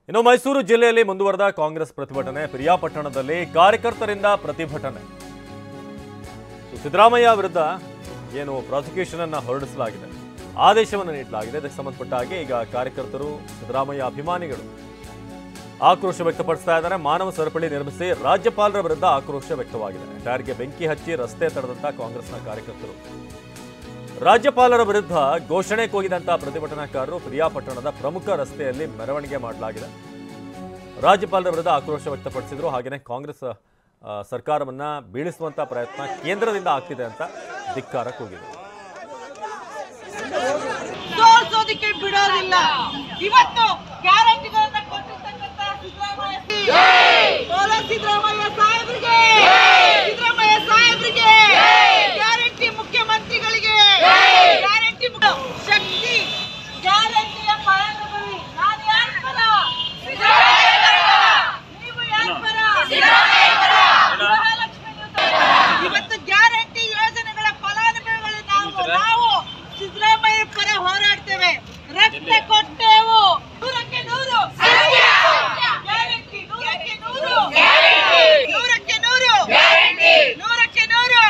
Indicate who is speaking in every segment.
Speaker 1: ಇನ್ನು ಮೈಸೂರು ಜಿಲ್ಲೆಯಲ್ಲಿ ಮುಂದುವರೆದ ಕಾಂಗ್ರೆಸ್ ಪ್ರತಿಭಟನೆ ಪಿರಿಯಾಪಟ್ಟಣದಲ್ಲಿ ಕಾರ್ಯಕರ್ತರಿಂದ ಪ್ರತಿಭಟನೆ. ಸಿದ್ದರಾಮಯ್ಯ ವಿರುದ್ಧ ಏನು ಪ್ರಾಸಿಕ್ಯೂಷನ್ ಅನ್ನು ಹೊರಡಿಸಲಾಗಿದೆ, ಆದೇಶವನ್ನು ನೀಡಲಾಗಿದೆ. ಇದಕ್ಕೆ ಸಂಬಂಧಪಟ್ಟ ಹಾಗೆ ಈಗ ಕಾರ್ಯಕರ್ತರು, ಸಿದ್ದರಾಮಯ್ಯ ಅಭಿಮಾನಿಗಳು ಆಕ್ರೋಶ ವ್ಯಕ್ತಪಡಿಸ್ತಾ ಇದ್ದಾರೆ. ಮಾನವ ಸರಪಳಿ ನಿರ್ಮಿಸಿ ರಾಜ್ಯಪಾಲರ ವಿರುದ್ಧ ಆಕ್ರೋಶ ವ್ಯಕ್ತವಾಗಿದೆ. ಟೈರ್ಗೆ ಬೆಂಕಿ ಹಚ್ಚಿ ರಸ್ತೆ ತಡೆದಂತ ಕಾಂಗ್ರೆಸ್ನ ಕಾರ್ಯಕರ್ತರು, ರಾಜ್ಯಪಾಲರ ವಿರುದ್ಧ ಘೋಷಣೆ ಕೂಗಿದಂತಹ ಪ್ರತಿಭಟನಾಕಾರರು ಪಿರಿಯಾಪಟ್ಟಣದ ಪ್ರಮುಖ ರಸ್ತೆಯಲ್ಲಿ ಮೆರವಣಿಗೆ ಮಾಡಲಾಗಿದೆ. ರಾಜ್ಯಪಾಲರ ವಿರುದ್ಧ ಆಕ್ರೋಶ ವ್ಯಕ್ತಪಡಿಸಿದ್ರು. ಹಾಗೆಯೇ ಕಾಂಗ್ರೆಸ್ ಸರ್ಕಾರವನ್ನ ಬೀಳಿಸುವಂತ ಪ್ರಯತ್ನ ಕೇಂದ್ರದಿಂದ ಆಗ್ತಿದೆ ಅಂತ ಧಿಕ್ಕಾರ ಕೂಗಿದರು.
Speaker 2: ಸೋಸೋದಕ್ಕೆ ಬಿಡೋದಿಲ್ಲ. ಇವತ್ತು ಗ್ಯಾರಂಟಿಗಳನ್ನ ಕೊಟ್ಟಿರ್ತಕ್ಕಂತ ಸಿದ್ದರಾಮಯ್ಯ ಸಾಹೇಬರಿಗೆ, ಸಿದ್ದರಾಮಯ್ಯ ಸಾಹೇಬರಿಗೆ, ಗ್ಯಾರಂಟಿ ಮುಖ್ಯಮಂತ್ರಿಗಳಿಗೆ, ಗ್ಯಾರಂಟಿ ಶಕ್ತಿ ಗ್ಯಾರಂಟಿಯ ಫಲಾನುಭವಿ ನಾನು ಯಾರ ಪರ? ನೀವು ಯಾರ ಪರ? ಇವತ್ತು ಗ್ಯಾರಂಟಿ ಯೋಜನೆಗಳ ಫಲಾನುಭವಿಗಳು ನಾವು ಸಿದ್ದರಾಮಯ್ಯ ಪರ ಹೋರಾಡ್ತೇವೆ. ರಕ್ತ ಕೊಟ್ಟೆವು. 100ಕ್ಕೆ 100 ಗ್ಯಾರಂಟಿ, 100ಕ್ಕೆ 100 100ಕ್ಕೆ 100 100ಕ್ಕೆ 100.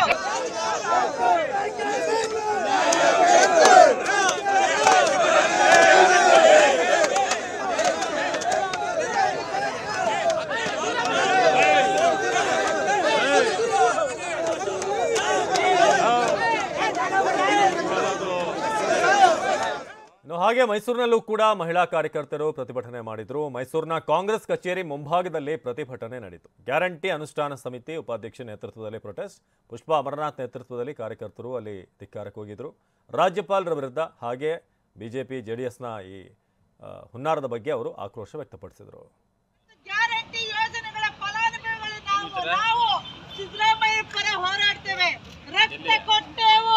Speaker 1: ಹಾಗೆ ಮೈಸೂರಿನಲ್ಲೂ ಕೂಡ ಮಹಿಳಾ ಕಾರ್ಯಕರ್ತರು ಪ್ರತಿಭಟನೆ ಮಾಡಿದ್ರು. ಮೈಸೂರಿನ ಕಾಂಗ್ರೆಸ್ ಕಚೇರಿ ಮುಂಭಾಗದಲ್ಲಿ ಪ್ರತಿಭಟನೆ ನಡೆಯಿತು. ಗ್ಯಾರಂಟಿ ಅನುಷ್ಠಾನ ಸಮಿತಿ ಉಪಾಧ್ಯಕ್ಷ ನೇತೃತ್ವದಲ್ಲಿ ಪ್ರೊಟೆಸ್ಟ್, ಪುಷ್ಪಾ ಅಮರನಾಥ್ ನೇತೃತ್ವದಲ್ಲಿ ಕಾರ್ಯಕರ್ತರು ಅಲ್ಲಿ ಧಿಕ್ಕಾರಕ್ಕೆ ಹೋಗಿದ್ರು. ರಾಜ್ಯಪಾಲರ ವಿರುದ್ಧ ಹಾಗೆ ಬಿಜೆಪಿ ಜೆಡಿಎಸ್ನ ಈ ಹುನ್ನಾರದ ಬಗ್ಗೆ ಅವರು ಆಕ್ರೋಶ ವ್ಯಕ್ತಪಡಿಸಿದರು.
Speaker 2: ಗ್ಯಾರಂಟಿ ಯೋಜನೆಗಳ ಫಲಾನುಭವಿಗಳು ನಾವು ಸಿದ್ದರಾಮಯ್ಯ ಪರ ಹೋರಾಡ್ತೇವೆ. ರಕ್ತ ಕೊಟ್ಟೆವು.